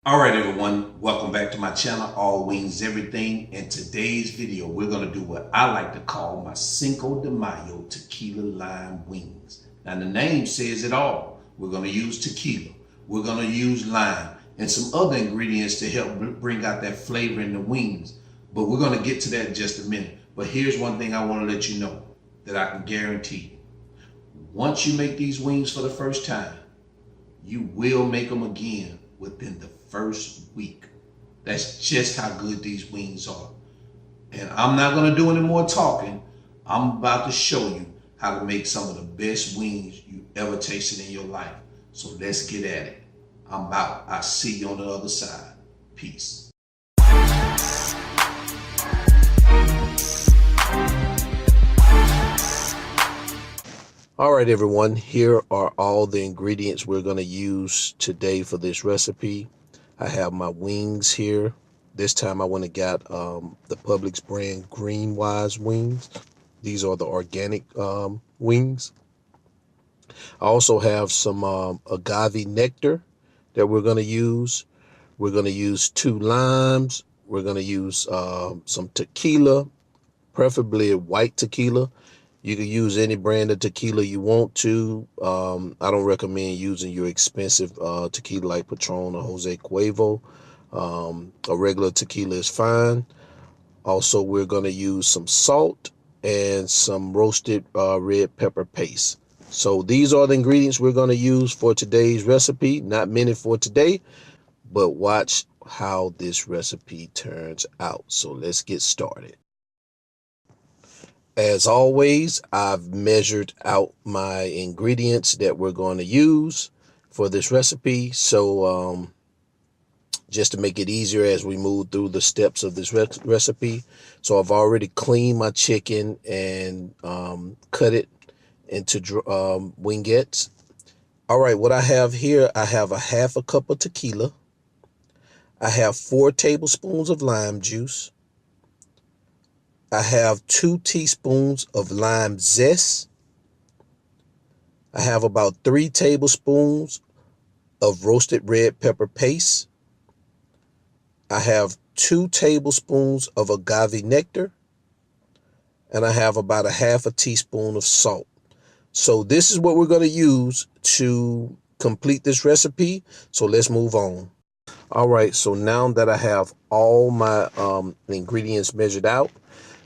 All right, everyone, welcome back to my channel, All Wings Everything. In today's video, we're going to do what I like to call my Cinco de Mayo tequila lime wings. Now, the name says it all. We're going to use tequila, we're going to use lime, and some other ingredients to help bring out that flavor in the wings. But we're going to get to that in just a minute. But here's one thing I want to let you know that I can guarantee. Once you make these wings for the first time, you will make them again within the first week. That's just how good these wings are. And I'm not going to do any more talking. I'm about to show you how to make some of the best wings you ever tasted in your life. So let's get at it. I'm out. I'll see you on the other side. Peace. All right, everyone, here are all the ingredients we're going to use today for this recipe. I have my wings here. This time I went and got the Publix brand Green Wise wings. These are the organic wings. I also have some agave nectar that we're going to use. We're going to use 2 limes. We're going to use some tequila, preferably white tequila. You can use any brand of tequila you want to. I don't recommend using your expensive tequila like Patron or Jose Cuervo. A regular tequila is fine. Also, we're going to use some salt and some roasted red pepper paste. So these are the ingredients we're going to use for today's recipe. Not many for today, but watch how this recipe turns out. So let's get started. As always, I've measured out my ingredients that we're going to use for this recipe. So just to make it easier as we move through the steps of this recipe. So I've already cleaned my chicken and cut it into wingettes. All right, what I have here, I have a half a cup of tequila. I have 4 tablespoons of lime juice. I have 2 teaspoons of lime zest. I have about 3 tablespoons of roasted red pepper paste. I have 2 tablespoons of agave nectar. And I have about a half a teaspoon of salt. So this is what we're going to use to complete this recipe. So let's move on. All right, so now that I have all my ingredients measured out,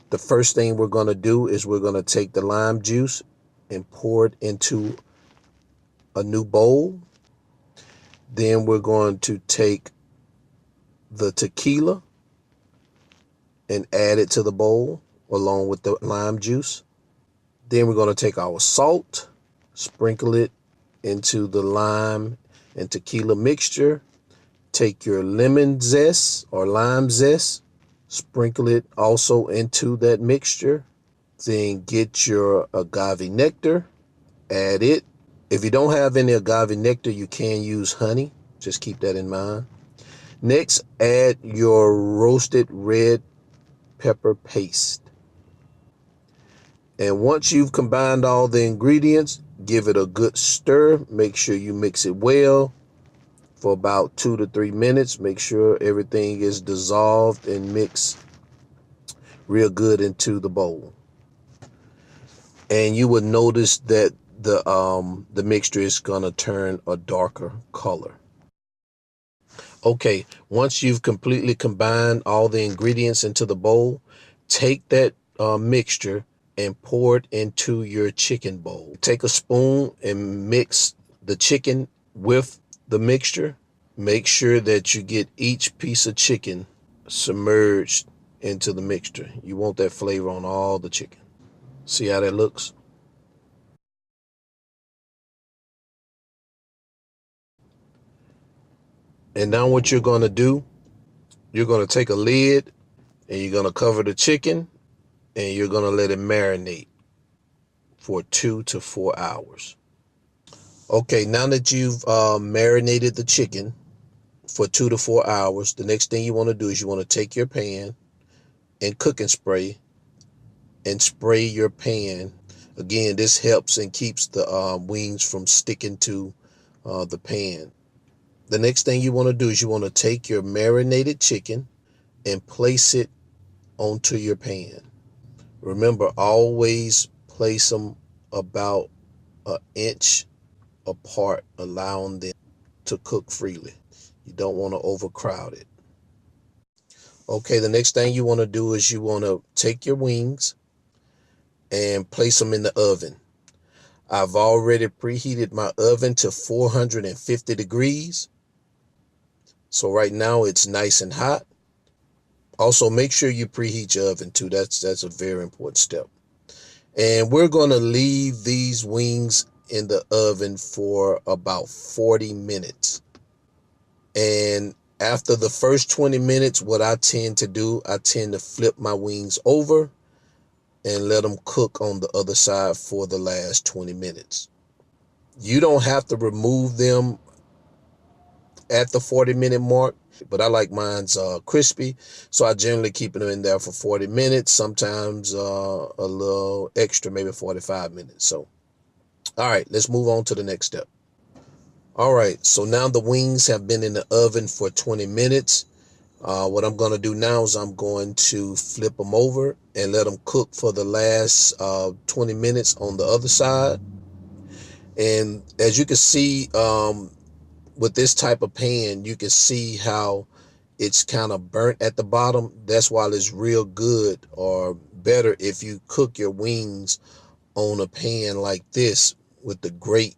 the first thing we're going to do is we're going to take the lime juice and pour it into a new bowl. Then we're going to take the tequila and add it to the bowl along with the lime juice. Then we're going to take our salt, sprinkle it into the lime and tequila mixture. Take your lemon zest or lime zest, sprinkle it also into that mixture. Then get your agave nectar, add it. If you don't have any agave nectar, you can use honey. Just keep that in mind. Next, add your roasted red pepper paste. And once you've combined all the ingredients, give it a good stir. Make sure you mix it well for about 2 to 3 minutes. Make sure everything is dissolved and mixed real good into the bowl. And you would notice that the mixture is gonna turn a darker color. Okay, once you've completely combined all the ingredients into the bowl, take that mixture and pour it into your chicken bowl. Take a spoon and mix the chicken with the mixture. Make sure that you get each piece of chicken submerged into the mixture. You want that flavor on all the chicken. See how that looks? And now what you're going to do, you're going to take a lid and you're going to cover the chicken and you're going to let it marinate for 2 to 4 hours. Okay, now that you've marinated the chicken for 2 to 4 hours, the next thing you want to do is you want to take your pan and cooking spray and spray your pan. Again, this helps and keeps the wings from sticking to the pan. The next thing you want to do is you want to take your marinated chicken and place it onto your pan. Remember, always place them about an inch apart, allowing them to cook freely. You don't want to overcrowd it. Okay, the next thing you want to do is you want to take your wings and place them in the oven. I've already preheated my oven to 450 degrees. So right now it's nice and hot. Also, make sure you preheat your oven too. That's a very important step. And we're going to leave these wings in the oven for about 40 minutes. And after the first 20 minutes, what I tend to do, I tend to flip my wings over and let them cook on the other side for the last 20 minutes. You don't have to remove them at the 40-minute mark, but I like mine's crispy, so I generally keep them in there for 40 minutes, sometimes a little extra, maybe 45 minutes. So, all right, let's move on to the next step. All right, so now the wings have been in the oven for 20 minutes. What I'm going to do now is I'm going to flip them over and let them cook for the last 20 minutes on the other side. And as you can see, with this type of pan, you can see how it's kind of burnt at the bottom. That's why it's real good, or better, if you cook your wings on a pan like this with the grate,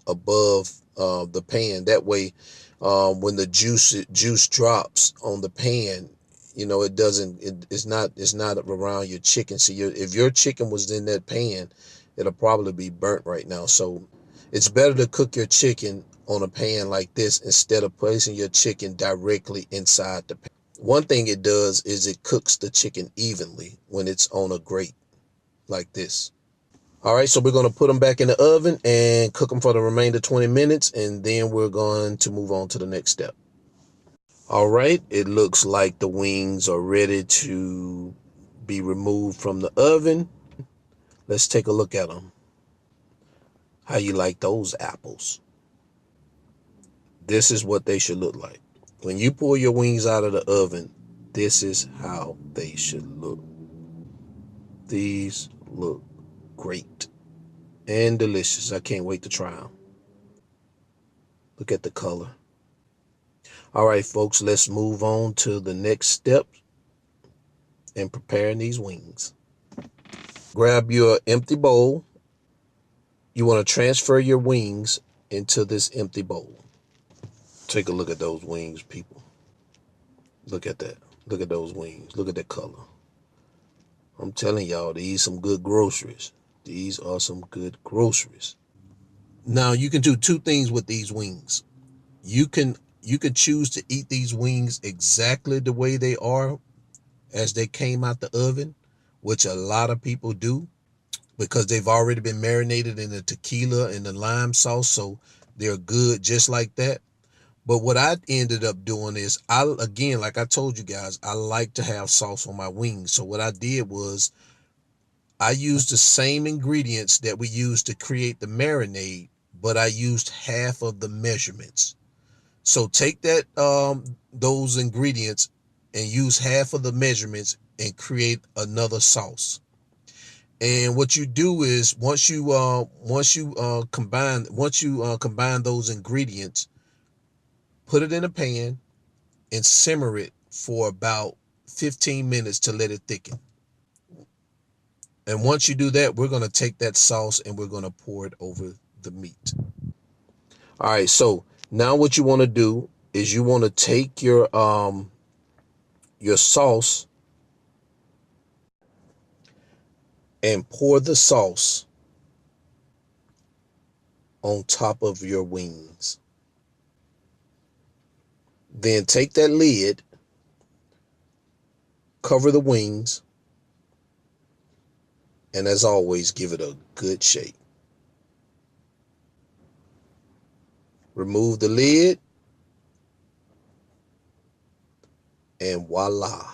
above the pan. That way, when the juice drops on the pan, it's not around your chicken. So if your chicken was in that pan, it'll probably be burnt right now. So it's better to cook your chicken on a pan like this instead of placing your chicken directly inside the pan. One thing it does is it cooks the chicken evenly when it's on a grate like this. All right, so we're going to put them back in the oven and cook them for the remainder 20 minutes, and then we're going to move on to the next step. All right, it looks like the wings are ready to be removed from the oven. Let's take a look at them. How you like those apples? This is what they should look like. When you pull your wings out of the oven, this is how they should look. These look great and delicious. I can't wait to try them. Look at the color. All right, folks, let's move on to the next step in preparing these wings. Grab your empty bowl. You want to transfer your wings into this empty bowl. Take a look at those wings, people. Look at that. Look at those wings. Look at that color. I'm telling y'all, these some good groceries. These are some good groceries. Now, you can do two things with these wings. You can choose to eat these wings exactly the way they are as they came out the oven, which a lot of people do because they've already been marinated in the tequila and the lime sauce, so they're good just like that. But what I ended up doing is, again, like I told you guys, I like to have sauce on my wings. So what I did was I used the same ingredients that we used to create the marinade, but I used half of the measurements. So take those ingredients and use half of the measurements and create another sauce. And what you do is once you combine those ingredients, put it in a pan and simmer it for about 15 minutes to let it thicken. And once you do that, we're going to take that sauce and we're going to pour it over the meat. All right, so now what you want to do is you want to take your sauce and pour the sauce on top of your wings. Then take that lid, cover the wings, and as always, give it a good shake. Remove the lid, and voila.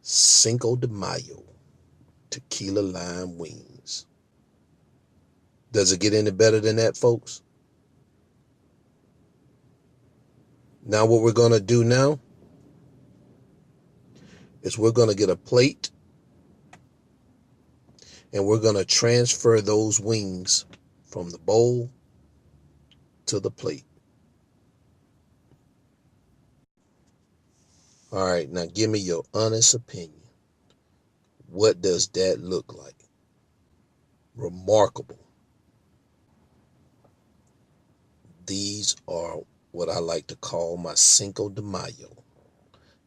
Cinco de Mayo tequila lime wings. Does it get any better than that, folks? Now what we're going to do now is we're going to get a plate and we're going to transfer those wings from the bowl to the plate. All right, now give me your honest opinion. What does that look like? Remarkable. These are what I like to call my Cinco de Mayo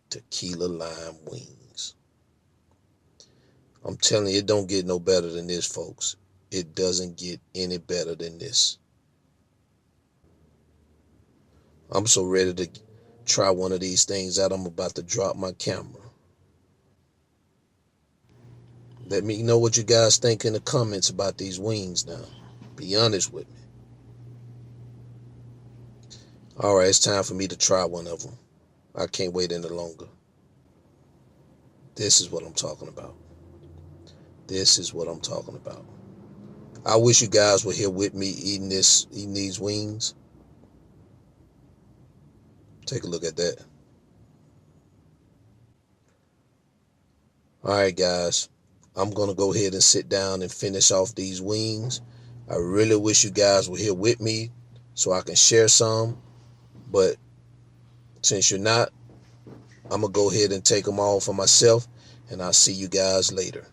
tequila lime wings. I'm telling you, it don't get no better than this, folks. It doesn't get any better than this. I'm so ready to try one of these things out. I'm about to drop my camera. Let me know what you guys think in the comments about these wings now. Be honest with me. All right, it's time for me to try one of them. I can't wait any longer. This is what I'm talking about. This is what I'm talking about. I wish you guys were here with me eating these wings. Take a look at that. All right, guys. I'm going to go ahead and sit down and finish off these wings. I really wish you guys were here with me so I can share some. But since you're not, I'm going to go ahead and take them all for myself. And I'll see you guys later.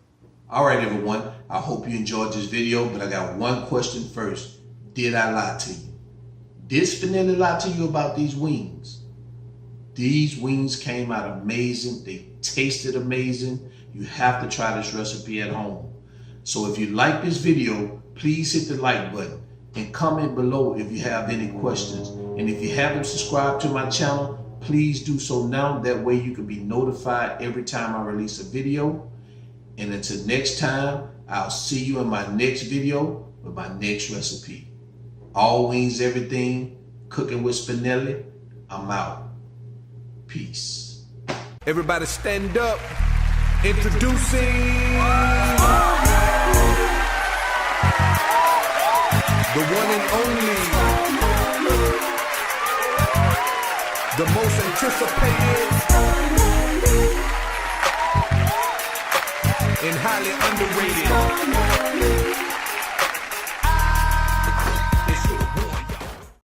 All right, everyone. I hope you enjoyed this video. But I got one question first. Did I lie to you? Did Spinelli lie to you about these wings? These wings came out amazing. They tasted amazing. You have to try this recipe at home. So if you like this video, please hit the like button and comment below if you have any questions. And if you haven't subscribed to my channel, please do so now. That way you can be notified every time I release a video. And until next time, I'll see you in my next video with my next recipe. All wings, everything, cooking with Spinelli. I'm out. Peace. Everybody stand up. Introducing the one and only, the most anticipated and highly underrated